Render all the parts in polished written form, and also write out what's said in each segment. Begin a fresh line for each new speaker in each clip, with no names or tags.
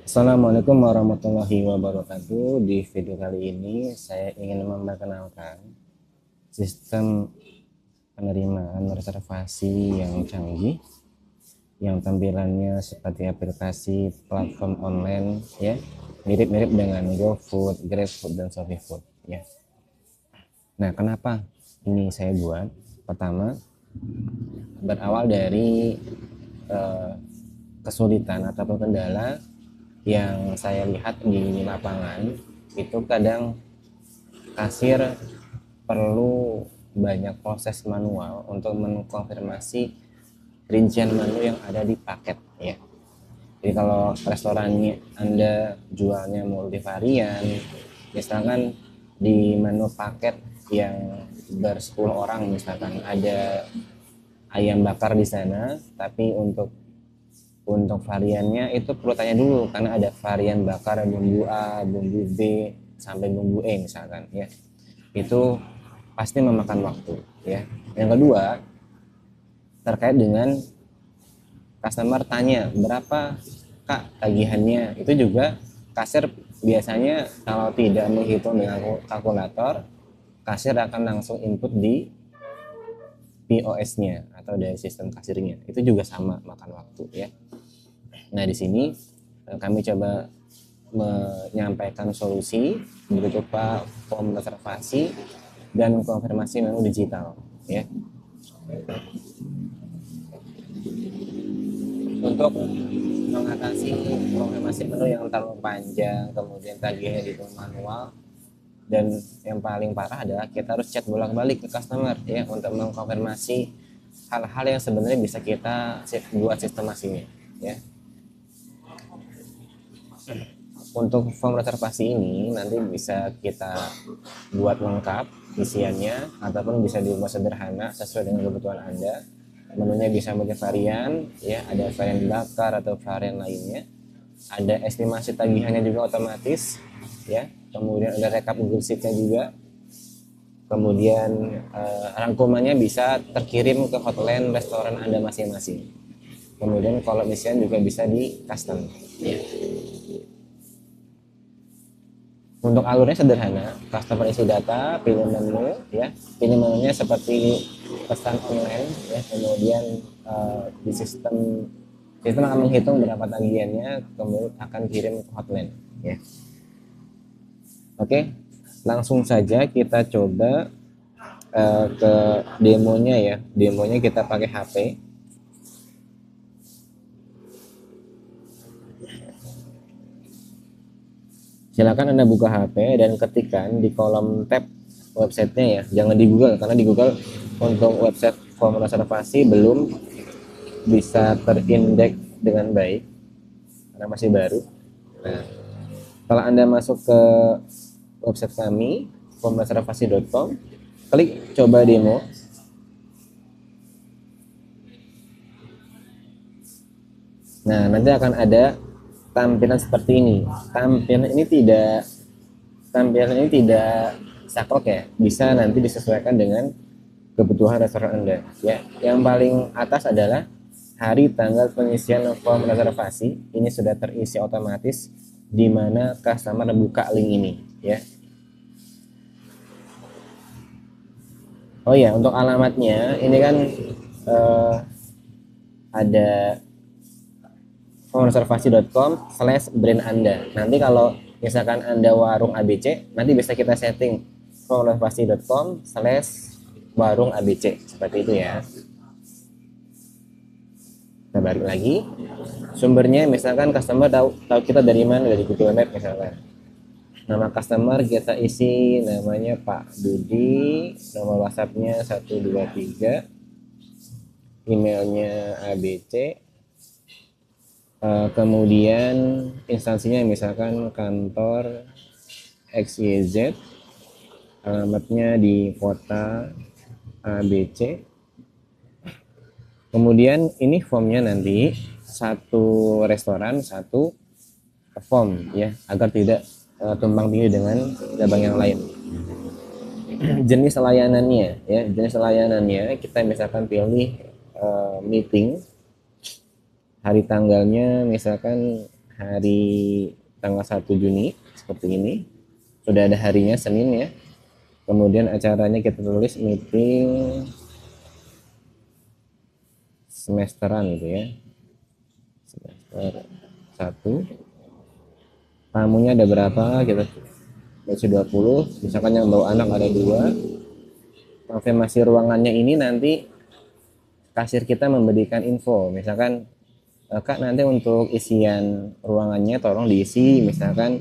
Assalamualaikum warahmatullahi wabarakatuh. Di video kali ini saya ingin memperkenalkan sistem penerimaan reservasi yang canggih, yang tampilannya seperti aplikasi platform online ya, mirip-mirip dengan GoFood, GrabFood dan ShopeeFood ya. Nah, kenapa ini saya buat? Pertama, berawal dari eh, kesulitan ataupun kendala yang saya lihat di lapangan. Itu kadang kasir perlu banyak proses manual untuk mengkonfirmasi rincian menu yang ada di paket ya. Jadi kalau restorannya Anda jualnya multivarian, misalkan di menu paket yang ber-10 orang, misalkan ada ayam bakar di sana, tapi untuk variannya itu perlu tanya dulu, karena ada varian bakar bumbu A, bumbu B, sampai bumbu E misalkan ya. Itu pasti memakan waktu ya. Yang kedua, terkait dengan customer tanya berapa Kak tagihannya, itu juga kasir biasanya kalau tidak menghitung dengan kalkulator, kasir akan langsung input di POS-nya atau dari sistem kasirnya. Itu juga sama makan waktu ya. Nah, di sini kami coba menyampaikan solusi berupa form reservasi dan konfirmasi menu digital ya. Untuk mengatasi konfirmasi menu yang terlalu panjang, kemudian tagihnya di manual, dan yang paling parah adalah kita harus chat bolak-balik ke customer ya untuk mengkonfirmasi hal-hal yang sebenarnya bisa kita buat sistemasinya ya. Untuk form reservasi ini nanti bisa kita buat lengkap isiannya ataupun bisa dibuat sederhana sesuai dengan kebutuhan Anda. Menunya bisa multivarian ya, ada varian bakar atau varian lainnya. Ada estimasi tagihannya juga otomatis ya. Kemudian ada rekap Google Sheet-nya juga. Kemudian rangkumannya bisa terkirim ke hotline restoran Anda masing-masing. Kemudian kolom isian juga bisa di custom ya. Untuk alurnya sederhana, customer isi data, pilih menu ya, pilih menunya seperti pesan online ya, kemudian di sistem akan menghitung berapa tagihannya, kemudian akan kirim ke hotline ya. Oke, langsung saja kita coba ke demonya ya. Demonya kita pakai HP. Silakan Anda buka HP dan ketikkan di kolom tab websitenya ya. Jangan di Google, karena di Google untuk website form reservasi belum bisa terindeks dengan baik karena masih baru. Nah, kalau Anda masuk ke website kami formreservasi.com, klik coba demo. Nah, nanti akan ada tampilan seperti ini. Tampilan ini tidak saklek ya, bisa nanti disesuaikan dengan kebutuhan restoran Anda ya. Yang paling atas adalah hari tanggal pengisian form reservasi. Ini sudah terisi otomatis di mana customer buka link ini ya. Oh ya, untuk alamatnya ini kan ada formreservasi.com/brand Anda. Nanti kalau misalkan Anda warung ABC, nanti bisa kita setting formreservasi.com/warung ABC seperti itu ya. Kita balik lagi. Sumbernya misalkan customer tahu kita dari mana, dari Google Map misalkan. Nama customer kita isi namanya Pak Budi, nomor WhatsApp-nya 123, emailnya ABC. Kemudian instansinya misalkan kantor XYZ, alamatnya di kota ABC. Kemudian ini formnya nanti satu restoran satu form ya, agar tidak tumpang tindih dengan cabang yang lain. Jenis layanannya kita misalkan pilih meeting, hari tanggalnya misalkan hari tanggal 1 Juni seperti ini. Sudah ada harinya, Senin ya. Kemudian acaranya kita tulis meeting semesteran gitu ya. Semester 1. Tamunya ada berapa? Kita isi 20. Misalkan yang bawa anak ada 2. Konfirmasi ruangannya ini nanti kasir kita memberikan info. Misalkan, Kak, nanti untuk isian ruangannya tolong diisi misalkan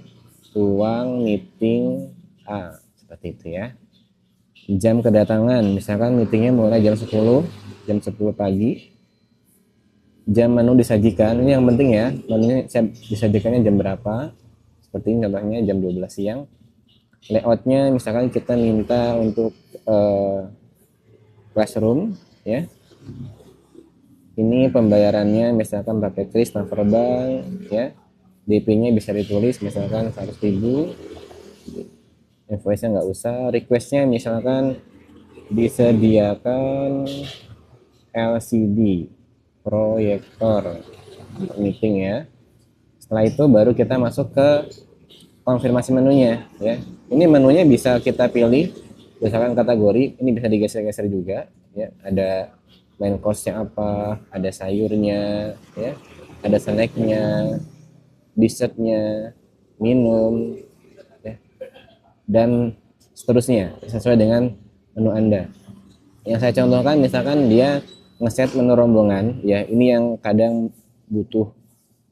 ruang meeting A, seperti itu ya. Jam kedatangan, misalkan meetingnya mulai jam 10 pagi. Jam menu disajikan, ini yang penting ya, menunya disajikannya jam berapa, seperti ini contohnya jam 12 siang. Layoutnya misalkan kita minta untuk classroom ya. Ini pembayarannya misalkan pakai kris transfer bank ya. DP-nya bisa ditulis misalkan 100.000, invoice-nya nggak usah. Request-nya misalkan disediakan LCD proyektor meeting ya. Setelah itu baru kita masuk ke konfirmasi menunya ya. Ini menunya bisa kita pilih misalkan kategori, ini bisa digeser-geser juga ya. Ada main course-nya apa, ada sayurnya ya, ada snack-nya, dessertnya, minum ya, dan seterusnya sesuai dengan menu Anda. Yang saya contohkan misalkan dia ngeset menu rombongan ya, ini yang kadang butuh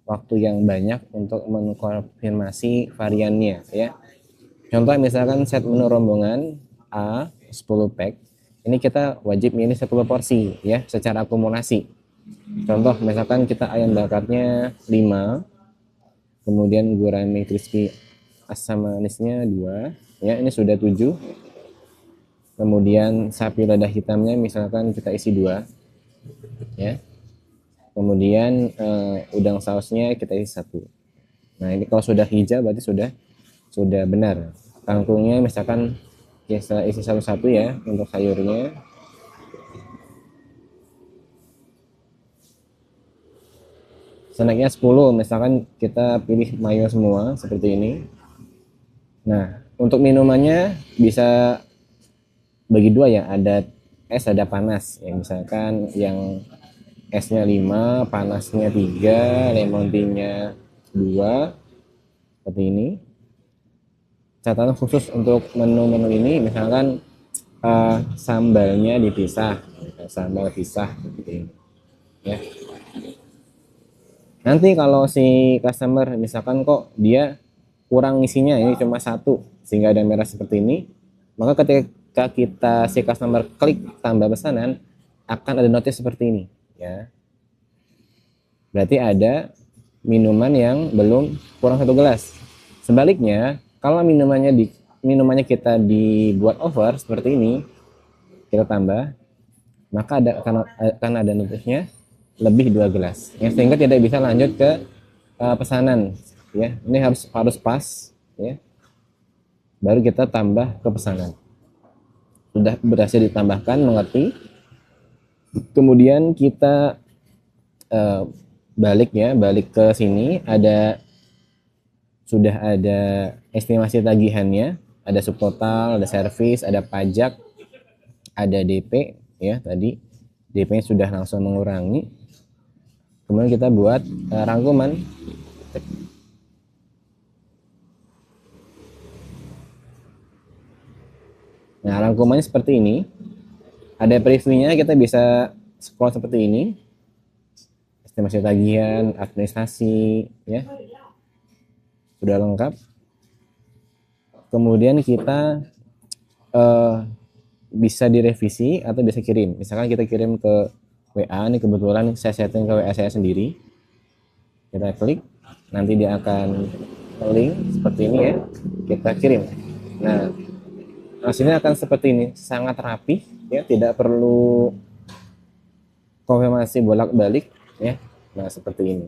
waktu yang banyak untuk mengkonfirmasi variannya ya. Contoh misalkan set menu rombongan A 10 pack, ini kita wajib milih 10 porsi ya secara akumulasi. Contoh misalkan kita ayam bakarnya 5, kemudian gurame crispy asam manisnya 2 ya, ini sudah 7. Kemudian sapi lada hitamnya misalkan kita isi 2 ya. Kemudian udang sausnya kita isi 1. Nah, ini kalau sudah hijau berarti sudah benar. Kangkungnya misalkan kita isi 1 ya untuk sayurnya. Snacknya 10, misalkan kita pilih mayo semua seperti ini. Nah, untuk minumannya bisa bagi 2 ya, ada es ada panas ya, misalkan yang esnya 5, panasnya 3, lemon tea-nya 2, seperti ini. Catatan khusus untuk menu-menu ini misalkan sambalnya dipisah, sambal pisah seperti ini ya. Nanti kalau si customer misalkan kok dia kurang isinya, ini cuma 1 sehingga ada merah seperti ini, maka ketika kita si customer klik tambah pesanan akan ada notif seperti ini ya. Berarti ada minuman yang belum kurang 1 gelas. Sebaliknya, kalau minumannya kita dibuat over seperti ini, kita tambah, maka akan ada notifnya lebih 2 gelas ya, sehingga tidak bisa lanjut ke pesanan ya. Ini harus pas ya, baru kita tambah ke pesanan. Sudah berhasil ditambahkan, mengerti, kemudian kita balik ke sini, sudah ada estimasi tagihannya, ada subtotal, ada servis, ada pajak, ada DP ya. Tadi DP-nya sudah langsung mengurangi. Kemudian kita buat rangkuman. Nah, rangkumannya seperti ini. Ada previewnya, kita bisa scroll seperti ini. Estimasi tagihan, administrasi ya. Sudah lengkap. Kemudian kita bisa direvisi atau bisa kirim. Misalkan kita kirim ke WA, ini kebetulan saya setting ke WA saya sendiri. Kita klik, nanti dia akan link seperti ini ya, kita kirim. Nah, hasilnya akan seperti ini, sangat rapi ya, tidak perlu konfirmasi bolak-balik ya. Nah, seperti ini.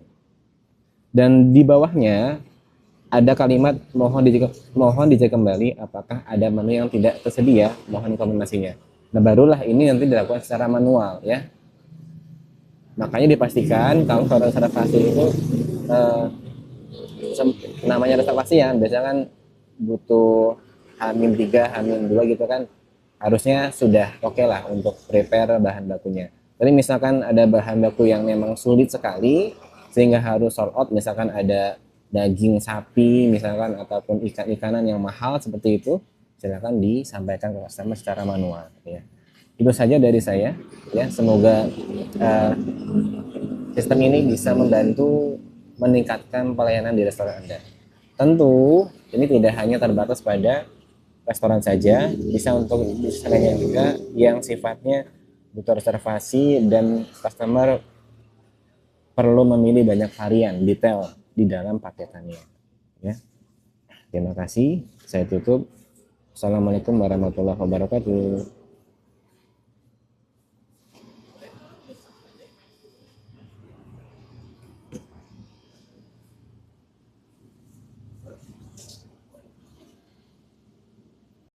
Dan di bawahnya ada kalimat mohon dicek kembali apakah ada menu yang tidak tersedia, mohon konfirmasinya. Nah, barulah ini nanti dilakukan secara manual ya. Makanya dipastikan kalau reservasi itu namanya reservasi ya, biasanya kan butuh H-3, H-2 gitu kan, harusnya sudah oke lah untuk prepare bahan bakunya. Tapi misalkan ada bahan baku yang memang sulit sekali sehingga harus sold out, misalkan ada daging sapi misalkan ataupun ikan-ikanan yang mahal seperti itu, silakan disampaikan ke customer secara manual ya. Itu saja dari saya ya, semoga sistem ini bisa membantu meningkatkan pelayanan di restoran Anda. Tentu ini tidak hanya terbatas pada restoran saja, bisa untuk bisnis lainnya juga yang sifatnya butuh reservasi dan customer perlu memilih banyak varian detail di dalam paketannya ya. Terima kasih, saya tutup. Assalamualaikum warahmatullahi wabarakatuh.